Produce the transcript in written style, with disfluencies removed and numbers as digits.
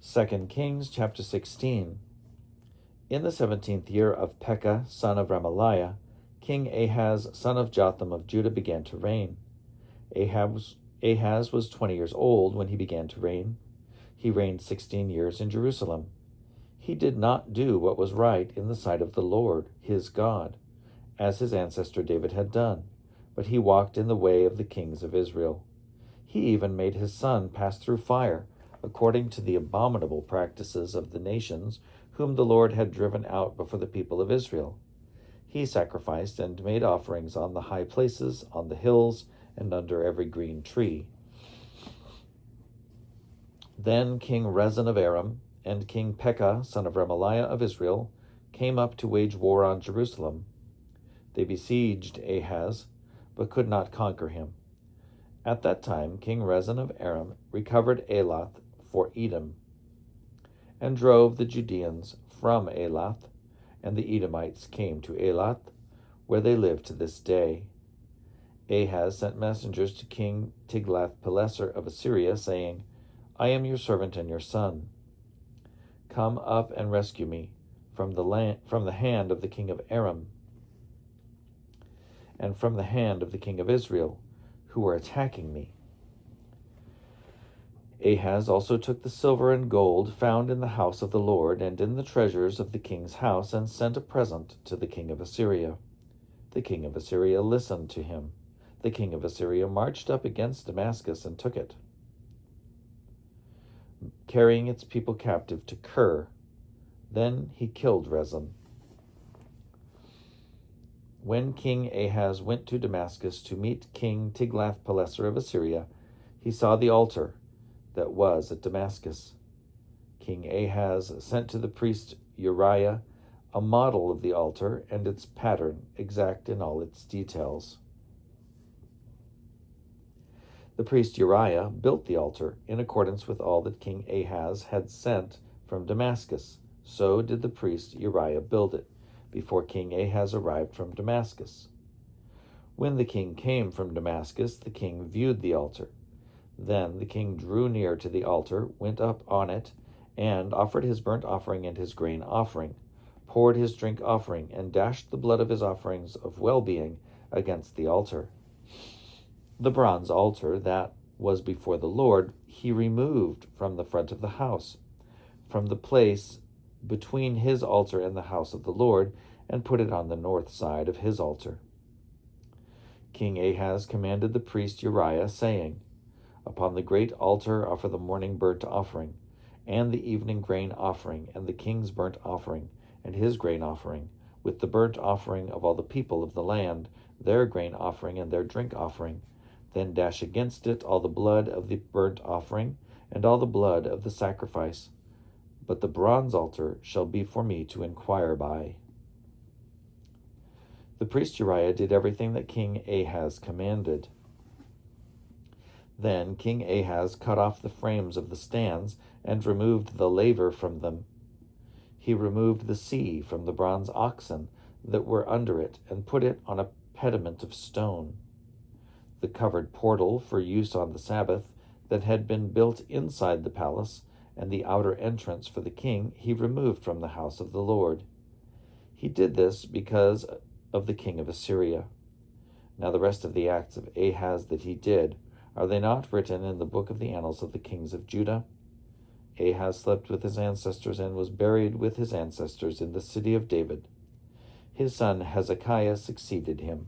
2 Kings chapter 16. In the 17th year of Pekah, son of Remaliah, King Ahaz, son of Jotham of Judah, began to reign. Ahaz was 20 years old when he began to reign. He reigned 16 years in Jerusalem. He did not do what was right in the sight of the Lord, his God, as his ancestor David had done, but he walked in the way of the kings of Israel. He even made his son pass through fire, according to the abominable practices of the nations whom the Lord had driven out before the people of Israel. He sacrificed and made offerings on the high places, on the hills, and under every green tree. Then King Rezin of Aram and King Pekah, son of Remaliah of Israel, came up to wage war on Jerusalem. They besieged Ahaz, but could not conquer him. At that time King Rezin of Aram recovered Elath for Edom, and drove the Judeans from Elath, and the Edomites came to Elath, where they live to this day. Ahaz sent messengers to King Tiglath-Pileser of Assyria, saying, I am your servant and your son. Come up and rescue me from the hand of the king of Aram and from the hand of the king of Israel, who are attacking me. Ahaz also took the silver and gold found in the house of the Lord and in the treasures of the king's house, and sent a present to the king of Assyria. The king of Assyria listened to him. The king of Assyria marched up against Damascus and took it, carrying its people captive to Kir. Then he killed Rezin. When King Ahaz went to Damascus to meet King Tiglath-Pileser of Assyria, he saw the altar that was at Damascus. King Ahaz sent to the priest Uriah a model of the altar and its pattern, exact in all its details. The priest Uriah built the altar in accordance with all that King Ahaz had sent from Damascus. So did the priest Uriah build it, before King Ahaz arrived from Damascus. When the king came from Damascus, the king viewed the altar. Then the king drew near to the altar, went up on it, and offered his burnt offering and his grain offering, poured his drink offering, and dashed the blood of his offerings of well-being against the altar. The bronze altar that was before the Lord he removed from the front of the house, from the place between his altar and the house of the Lord, and put it on the north side of his altar. King Ahaz commanded the priest Uriah, saying, Upon the great altar offer the morning burnt offering, and the evening grain offering, and the king's burnt offering, and his grain offering, with the burnt offering of all the people of the land, their grain offering and their drink offering. Then dash against it all the blood of the burnt offering, and all the blood of the sacrifice. But the bronze altar shall be for me to inquire by. The priest Uriah did everything that King Ahaz commanded. Then King Ahaz cut off the frames of the stands and removed the laver from them. He removed the sea from the bronze oxen that were under it and put it on a pediment of stone. The covered portal for use on the Sabbath that had been built inside the palace and the outer entrance for the king he removed from the house of the Lord. He did this because of the king of Assyria. Now the rest of the acts of Ahaz that he did, are they not written in the book of the annals of the kings of Judah? Ahaz slept with his ancestors and was buried with his ancestors in the city of David. His son Hezekiah succeeded him.